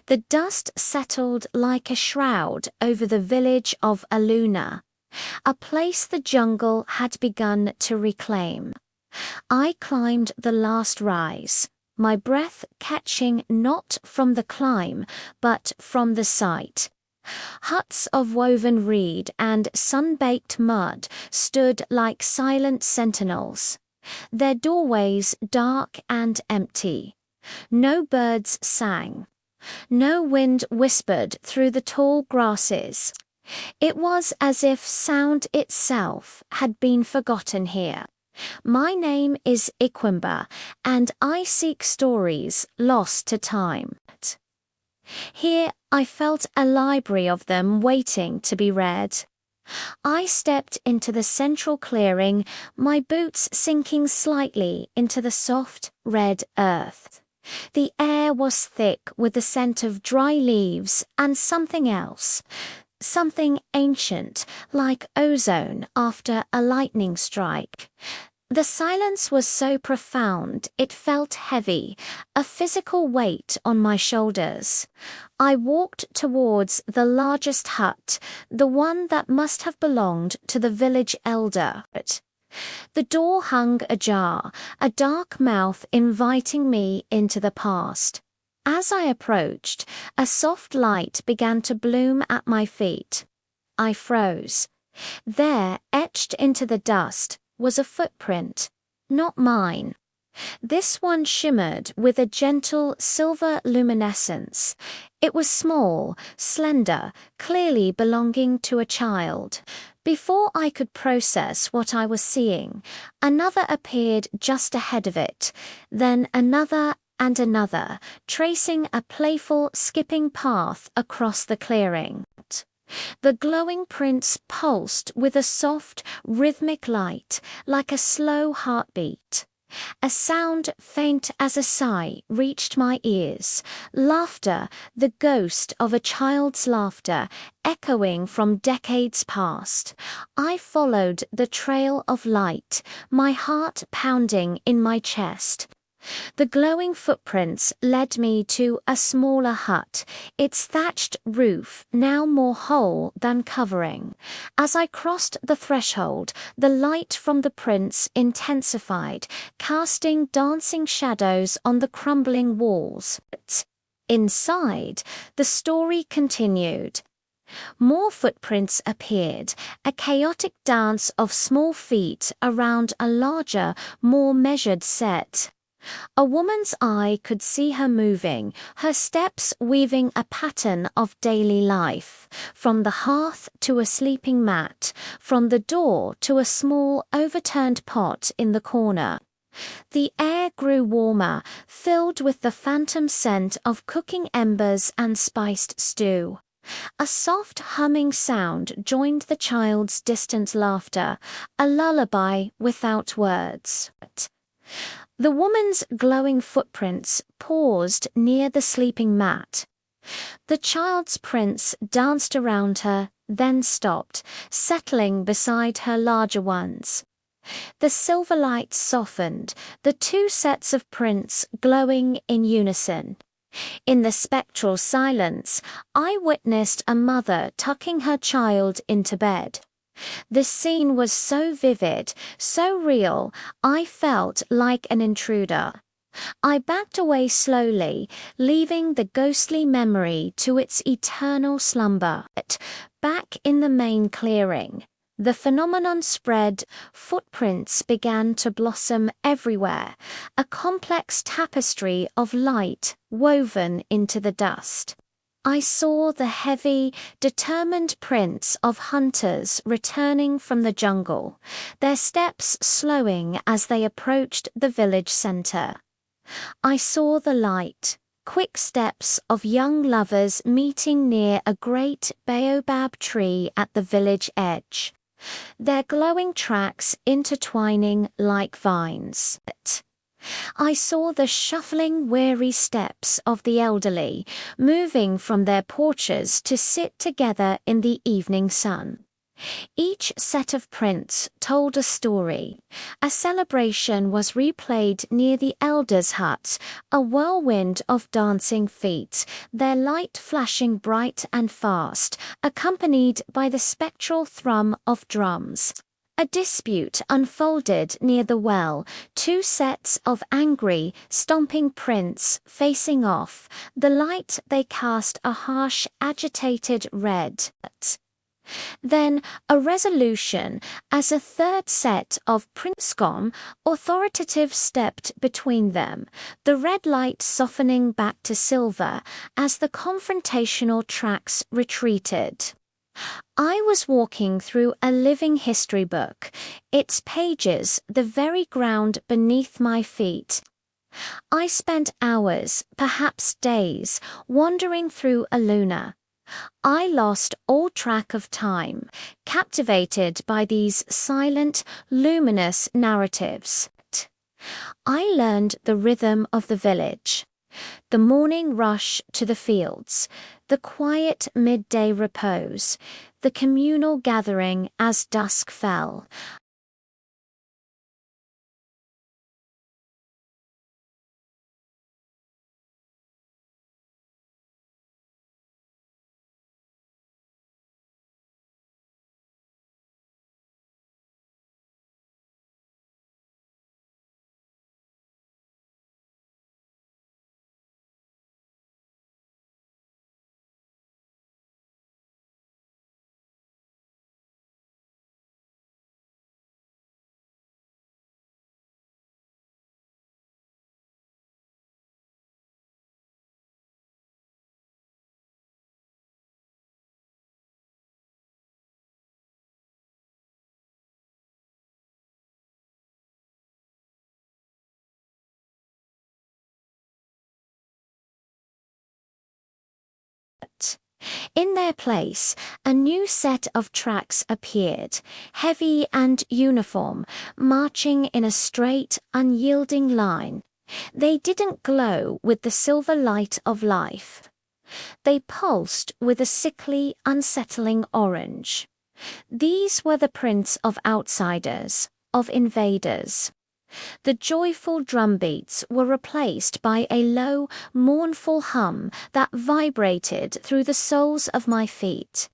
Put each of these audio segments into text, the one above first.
The dust settled like a shroud over the village of Aluna, a place the jungle had begun to reclaim. I climbed the last rise, my breath catching not from the climb, but from the sight. Huts of woven reed and sun-baked mud stood like silent sentinels, their doorways dark and empty. No birds sang. No wind whispered through the tall grasses. It was as if sound itself had been forgotten here. My name is Ikwimba, and I seek stories lost to time. Here I felt a library of them waiting to be read. I stepped into the central clearing, my boots sinking slightly into the soft, red earth. The air was thick with the scent of dry leaves and something else, something ancient, like ozone after a lightning strike. The silence was so profound it felt heavy, a physical weight on my shoulders. I walked towards the largest hut, the one that must have belonged to the village elder. The door hung ajar, a dark mouth inviting me into the past. As I approached, a soft light began to bloom at my feet. I froze. There, etched into the dust, was a footprint, not mine. This one shimmered with a gentle silver luminescence. It was small, slender, clearly belonging to a child. Before I could process what I was seeing, another appeared just ahead of it, then another and another, tracing a playful, skipping path across the clearing. The glowing prints pulsed with a soft, rhythmic light, like a slow heartbeat. A sound faint as a sigh reached my ears. Laughter, the ghost of a child's laughter, echoing from decades past. I followed the trail of light, my heart pounding in my chest. The glowing footprints led me to a smaller hut, its thatched roof now more hole than covering. As I crossed the threshold, the light from the prints intensified, casting dancing shadows on the crumbling walls. Inside, the story continued. More footprints appeared, a chaotic dance of small feet around a larger, more measured set. A woman's eye could see her moving, her steps weaving a pattern of daily life, from the hearth to a sleeping mat, from the door to a small overturned pot in the corner. The air grew warmer, filled with the phantom scent of cooking embers and spiced stew. A soft humming sound joined the child's distant laughter, a lullaby without words. The woman's glowing footprints paused near the sleeping mat. The child's prints danced around her, then stopped, settling beside her larger ones. The silver light softened, the two sets of prints glowing in unison. In the spectral silence, I witnessed a mother tucking her child into bed. The scene was so vivid, so real, I felt like an intruder. I backed away slowly, leaving the ghostly memory to its eternal slumber. Back in the main clearing, the phenomenon spread, footprints began to blossom everywhere, a complex tapestry of light woven into the dust. I saw the heavy, determined prints of hunters returning from the jungle, their steps slowing as they approached the village center. I saw the light, quick steps of young lovers meeting near a great baobab tree at the village edge, their glowing tracks intertwining like vines. I saw the shuffling, weary steps of the elderly, moving from their porches to sit together in the evening sun. Each set of prints told a story. A celebration was replayed near the elders' hut, a whirlwind of dancing feet, their light flashing bright and fast, accompanied by the spectral thrum of drums. A dispute unfolded near the well, two sets of angry, stomping prints facing off, the light they cast a harsh, agitated red. Then a resolution, as a third set of Prinscom authoritative stepped between them, the red light softening back to silver as the confrontational tracks retreated. I was walking through a living history book, its pages the very ground beneath my feet. I spent hours, perhaps days, wandering through Aluna. I lost all track of time, captivated by these silent, luminous narratives. I learned the rhythm of the village, the morning rush to the fields, the quiet midday repose, the communal gathering as dusk fell. In their place, a new set of tracks appeared, heavy and uniform, marching in a straight, unyielding line. They didn't glow with the silver light of life. They pulsed with a sickly, unsettling orange. These were the prints of outsiders, of invaders. The joyful drumbeats were replaced by a low, mournful hum that vibrated through the soles of my feet.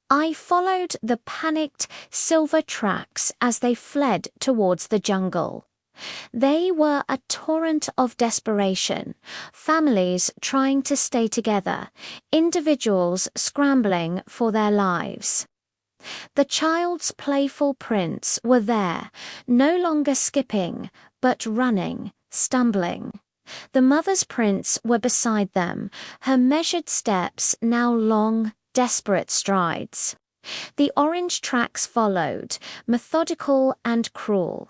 I followed the panicked silver tracks as they fled towards the jungle. They were a torrent of desperation, families trying to stay together, individuals scrambling for their lives. The child's playful prints were there, no longer skipping, but running, stumbling. The mother's prints were beside them, her measured steps now long, desperate strides. The orange tracks followed, methodical and cruel.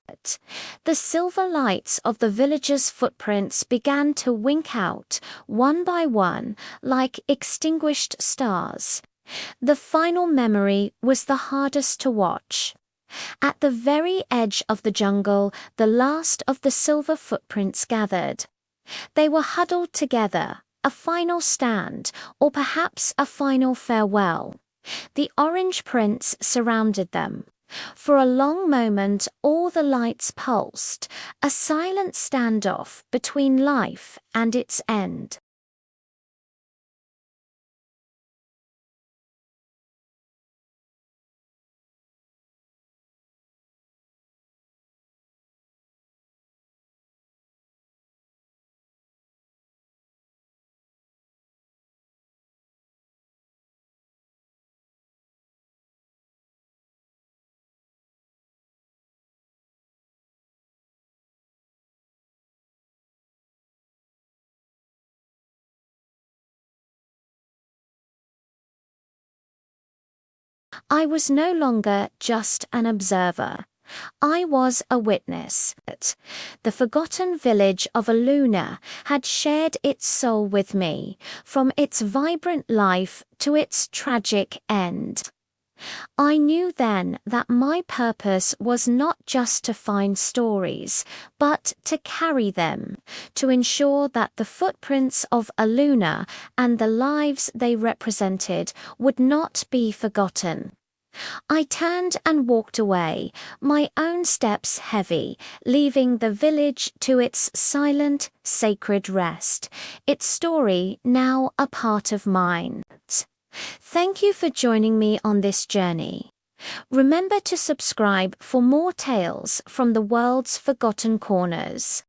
The silver lights of the villagers' footprints began to wink out, one by one, like extinguished stars. The final memory was the hardest to watch. At the very edge of the jungle, the last of the silver footprints gathered. They were huddled together, a final stand, or perhaps a final farewell. The orange prints surrounded them. For a long moment all the lights pulsed, a silent standoff between life and its end. I was no longer just an observer. I was a witness. The forgotten village of Aluna had shared its soul with me, from its vibrant life to its tragic end. I knew then that my purpose was not just to find stories, but to carry them, to ensure that the footprints of Aluna and the lives they represented would not be forgotten. I turned and walked away, my own steps heavy, leaving the village to its silent, sacred rest, its story now a part of mine. Thank you for joining me on this journey. Remember to subscribe for more tales from the world's forgotten corners.